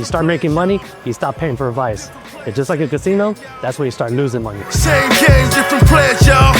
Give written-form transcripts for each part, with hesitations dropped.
start making money, you stop paying for advice. It's just like a casino, that's where you start losing money. Same game, different players, y'all.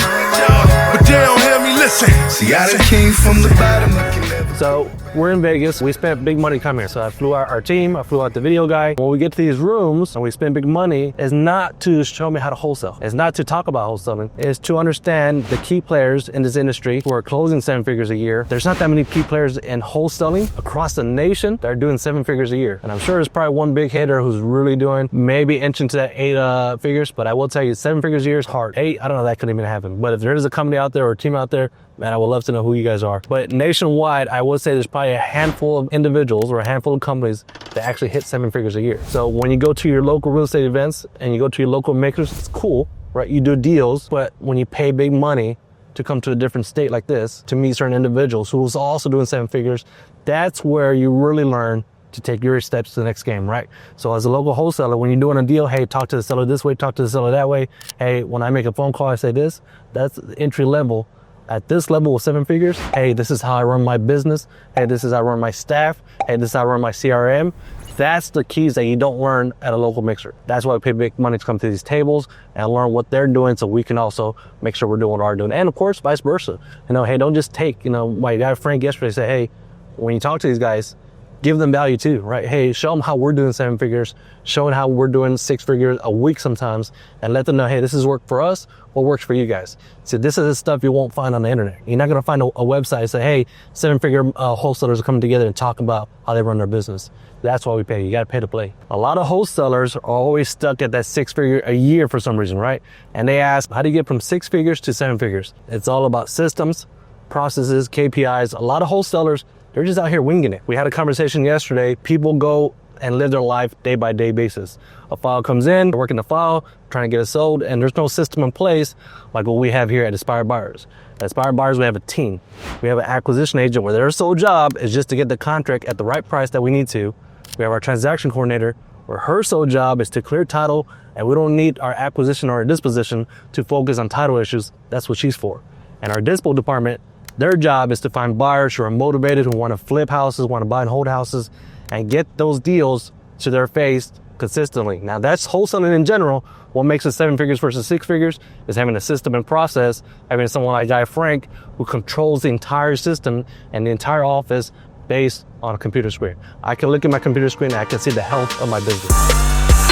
But they don't hear me listen. See, I done came from the bottom. So we're in Vegas. We spent big money coming here. So I flew out our team, I flew out the video guy. When we get to these rooms and we spend big money, it's not to show me how to wholesale. It's not to talk about wholesaling. It's to understand the key players in this industry who are closing 7 figures a year. There's not that many key players in wholesaling across the nation that are doing 7 figures a year. And I'm sure there's probably one big hitter who's really doing maybe inching to that 8 figures, but I will tell you 7 figures a year is hard. 8, I don't know, that couldn't even happen. But if there is a company out there or a team out there, man, I would love to know who you guys are. But nationwide, I would say there's probably a handful of individuals or a handful of companies that actually hit 7 figures a year. So when you go to your local real estate events and you go to your local makers, it's cool, right? You do deals, but when you pay big money to come to a different state like this, to meet certain individuals who's also doing 7 figures, that's where you really learn to take your steps to the next game, right? So as a local wholesaler, when you're doing a deal, hey, talk to the seller this way, talk to the seller that way. Hey, when I make a phone call, I say this, that's entry level. At this level with 7 figures, hey, this is how I run my business. Hey, this is how I run my staff. Hey, this is how I run my CRM. That's the keys that you don't learn at a local mixer. That's why we pay big money to come to these tables and learn what they're doing so we can also make sure we're doing what we're doing. And of course, vice versa. Hey, don't just take, my guy Frank yesterday said, hey, when you talk to these guys, give them value too, right? Hey, show them how we're doing 7 figures, show them how we're doing 6 figures a week sometimes, and let them know, hey, this is work for us, what works for you guys. So this is the stuff you won't find on the internet. You're not gonna find a website and say, hey, 7 figure wholesalers are coming together and talk about how they run their business. That's why we pay. You gotta pay to play. A lot of wholesalers are always stuck at that 6 figure a year for some reason, right? And they ask, how do you get from 6 figures to 7 figures? It's all about systems, processes, KPIs. A lot of wholesalers, they're just out here winging it. We had a conversation yesterday. People go and live their life day by day basis. A file comes in, they're working the file, trying to get it sold, and there's no system in place like what we have here at Aspire Buyers. At Aspire Buyers, we have a team. We have an acquisition agent where their sole job is just to get the contract at the right price that we need to. We have our transaction coordinator where her sole job is to clear title, and we don't need our acquisition or our disposition to focus on title issues. That's what she's for. And our dispo department, their job is to find buyers who are motivated, who want to flip houses, want to buy and hold houses, and get those deals to their face consistently. Now that's wholesaling in general. What makes it 7 figures versus 6 figures is having a system and process, having someone like Guy Frank who controls the entire system and the entire office based on a computer screen. I can look at my computer screen and I can see the health of my business.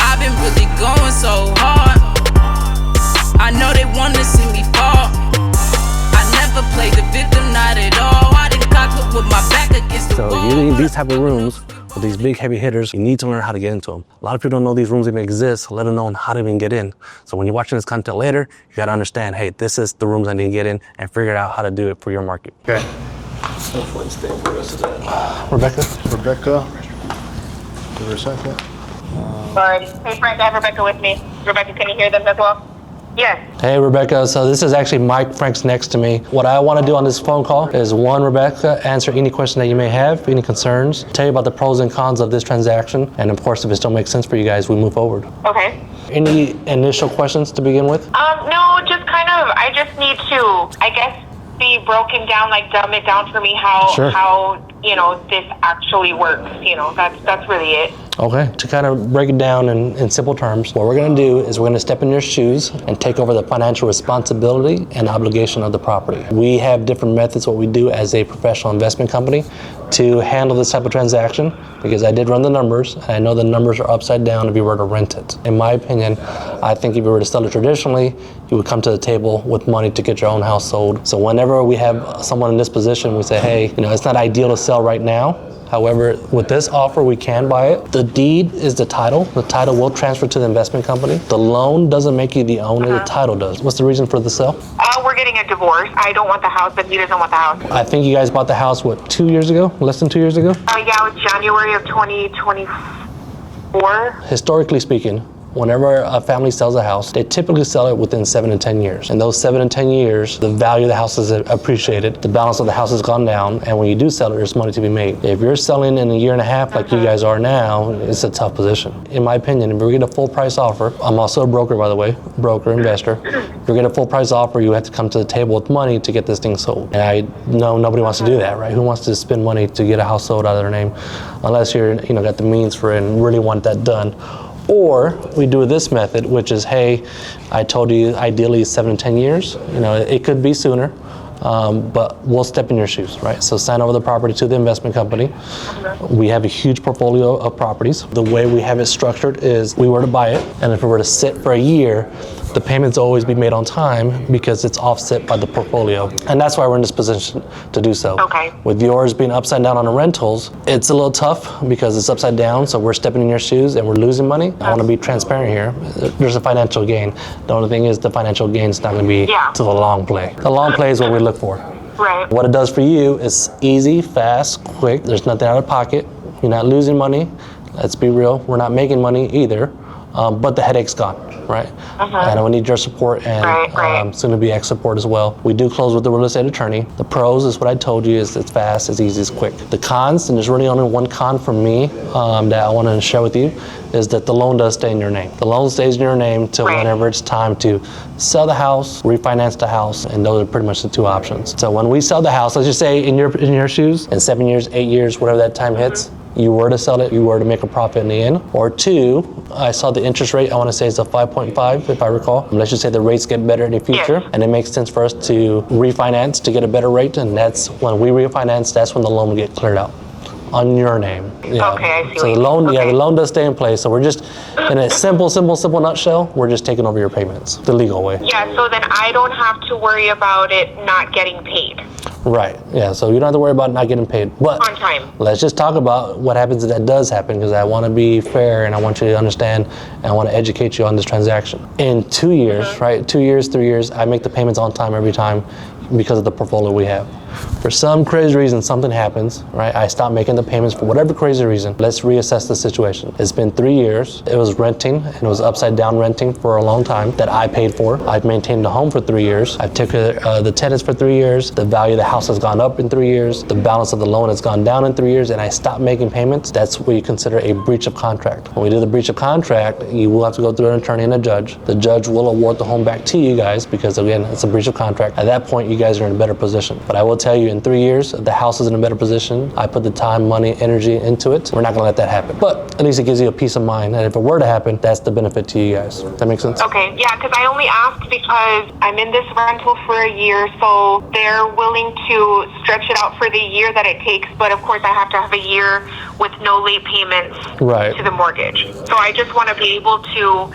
I've been really going so hard. I know they want to see me fall. Play the victim, not at all. I didn't cock with my back against the wall. So you need these type of rooms with these big heavy hitters. You need to learn how to get into them. A lot of people don't know these rooms even exist, let alone how to even get in. So when you're watching this content later, you got to understand, hey, this is the rooms I need to get in, and figure out how to do it for your market. Okay. Hopefully stay for the rest of that. Rebecca, give her a second. Sorry. Hey Frank, I have Rebecca with me. Rebecca, can you hear them as well? Yes. Hey Rebecca, so this is actually Mike. Frank's next to me. What I want to do on this phone call is one, Rebecca, answer any question that you may have, any concerns, tell you about the pros and cons of this transaction, and of course if it still makes sense for you guys, we move forward. Okay. Any initial questions to begin with? No, just kind of, I just need to, I guess, be broken down, like dumb it down for me how this actually works. That's really it. Okay, to kind of break it down in simple terms, what we're gonna do is we're gonna step in your shoes and take over the financial responsibility and obligation of the property. We have different methods, what we do as a professional investment company to handle this type of transaction, because I did run the numbers, and I know the numbers are upside down if you were to rent it. In my opinion, I think if you were to sell it traditionally, you would come to the table with money to get your own house sold. So whenever we have someone in this position, we say, hey, it's not ideal to sell right now. However, with this offer, we can buy it. The deed is the title. The title will transfer to the investment company. The loan doesn't make you the owner, the title does. What's the reason for the sale? We're getting a divorce. I don't want the house, but he doesn't want the house. I think you guys bought the house, 2 years ago? Less than 2 years ago? Yeah, it was January of 2024. Historically speaking, Whenever a family sells a house, they typically sell it within 7 to 10 years. In those 7 to 10 years, the value of the house is appreciated, the balance of the house has gone down, and when you do sell it, there's money to be made. If you're selling in a year and a half like you guys are now, it's a tough position. In my opinion, if we get a full price offer, I'm also a broker, by the way, broker, investor. If you get a full price offer, you have to come to the table with money to get this thing sold. And I know nobody wants to do that, right? Who wants to spend money to get a house sold out of their name, unless you're, got the means for it and really want that done. Or we do this method, which is, hey, I told you ideally 7 to 10 years. It could be sooner, but we'll step in your shoes, right? So sign over the property to the investment company. We have a huge portfolio of properties. The way we have it structured is we were to buy it, and if we were to sit for a year, the payments will always be made on time because it's offset by the portfolio. And that's why we're in this position to do so. Okay. With yours being upside down on the rentals, it's a little tough because it's upside down, so we're stepping in your shoes and we're losing money. I want to be transparent here. There's a financial gain. The only thing is the financial gain is not going to be to the long play. The long play is what we look for. Right. What it does for you is easy, fast, quick. There's nothing out of pocket. You're not losing money. Let's be real. We're not making money either. But the headache's gone, right? And we need your support and soon to be X support as well. We do close with the real estate attorney. The pros is what I told you, is it's fast, it's easy, it's quick. The cons, and there's really only one con for me that I want to share with you, is that the loan does stay in your name. The loan stays in your name till whenever it's time to sell the house, refinance the house, and those are pretty much the two options. So when we sell the house, let's just say in your shoes, in 7 years, 8 years, whatever that time hits, you were to sell it, you were to make a profit in the end. Or two, I saw the interest rate, I want to say it's a 5.5 if I recall. Let's just say the rates get better in the future, and it makes sense for us to refinance to get a better rate, and that's when we refinance, that's when the loan will get cleared out on your name. Yeah. Okay, I see. So the loan, the loan does stay in place. So we're just, in a simple nutshell, we're just taking over your payments the legal way. Yeah, so then I don't have to worry about it not getting paid. Right, yeah, so you don't have to worry about not getting paid. But on time. Let's just talk about what happens if that does happen, because I want to be fair and I want you to understand and I want to educate you on this transaction. In 2 years, right, 2 years, 3 years, I make the payments on time every time because of the portfolio we have. For some crazy reason, something happens, right? I stop making the payments for whatever crazy reason. Let's reassess the situation. It's been 3 years. It was renting, and it was upside down renting for a long time that I paid for. I've maintained the home for 3 years. I've taken the tenants for 3 years. The value of the house has gone up in 3 years. The balance of the loan has gone down in 3 years, and I stopped making payments. That's what you consider a breach of contract. When we do the breach of contract, you will have to go through an attorney and a judge. The judge will award the home back to you guys because, again, it's a breach of contract. At that point, you guys are in a better position. But I will tell you, in 3 years, the house is in a better position. I put the time, money, energy into it. We're not gonna let that happen. But at least it gives you a peace of mind. And if it were to happen, that's the benefit to you guys. That makes sense? Okay, yeah, because I only asked because I'm in this rental for a year, so they're willing to stretch it out for the year that it takes. But of course, I have to have a year with no late payments to the mortgage. So I just want to be able to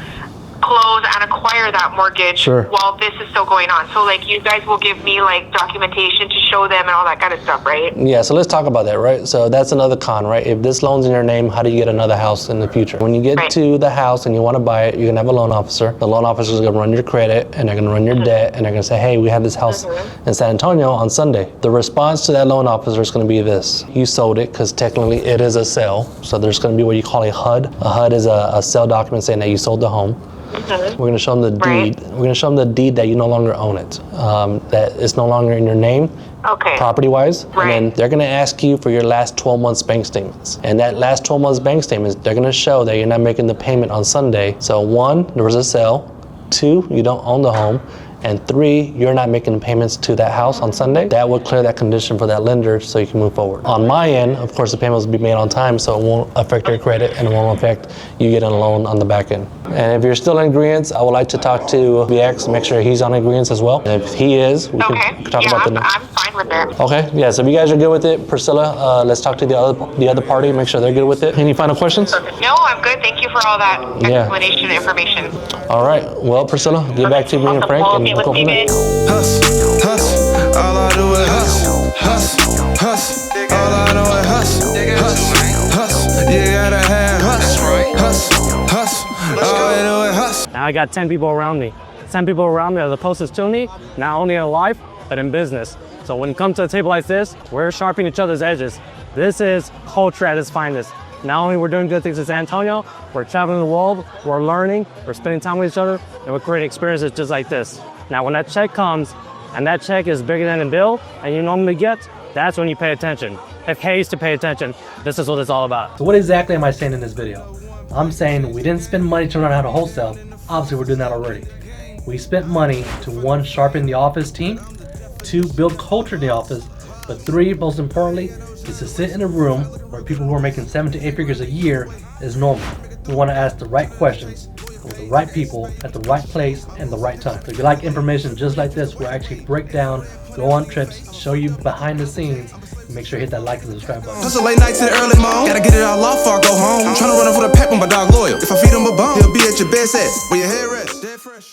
close and acquire that mortgage while this is still going on. So like you guys will give me like documentation to show them and all that kind of stuff, right? Yeah, so let's talk about that, right? So that's another con, right? If this loan's in your name, how do you get another house in the future? When you get to the house and you want to buy it, you're gonna have a loan officer. The loan officer is gonna run your credit and they're gonna run your debt and they're gonna say, hey, we have this house in San Antonio on Sunday. The response to that loan officer is gonna be this. You sold it because technically it is a sale. So there's gonna be what you call a HUD. A HUD is a sale document saying that you sold the home. We're going to show them the deed. We're going to show them the deed that you no longer own it, that it's no longer in your name, property-wise. And then they're going to ask you for your last 12 months bank statements. And that last 12 months bank statements, they're going to show that you're not making the payment on Sunday. So 1, there was a sale. 2, you don't own the home. And 3, you're not making payments to that house on Sunday. That will clear that condition for that lender so you can move forward. On my end, of course, the payments will be made on time, so it won't affect your credit and it won't affect you getting a loan on the back end. And if you're still in agreement, I would like to talk to VX, make sure he's on agreement as well. And if he is, we can talk about the I'm fine with that. Okay, yeah, so if you guys are good with it, Priscilla, let's talk to the other party, make sure they're good with it. Any final questions? No, I'm good. Thank you for all that explanation and information. All right, well, Priscilla, get back to me and Frank and we'll go from there. Hustle, hustle, all I do is hustle, hustle, hustle, all I do is hustle, hustle, hustle, you gotta have hustle, hustle, hustle, all I do is hustle. Now I got 10 people around me. 10 people around me are the closest to me, not only in life, but in business. So when it comes to a table like this, we're sharpening each other's edges. This is culture at its finest. Not only we're doing good things in San Antonio, we're traveling the world, we're learning, we're spending time with each other, and we're creating experiences just like this. Now, when that check comes, and that check is bigger than the bill, and you normally get, that's when you pay attention. It pays to pay attention. This is what it's all about. So what exactly am I saying in this video? I'm saying we didn't spend money to learn how to wholesale. Obviously, we're doing that already. We spent money to 1, sharpen the office team, 2, build culture in the office, but 3, most importantly, is to sit in a room where people who are making 7 to 8 figures a year is normal. We want to ask the right questions with the right people at the right place and the right time. So if you like information just like this, we'll actually break down, go on trips, show you behind the scenes. Make sure you hit that like and subscribe button. Hustle late nights to the early morning. Gotta get it all off or go home. Tryna run up for the pack when my dog loyal. If I feed him a bone, he'll be at your best set. Where your head rests. Dead fresh.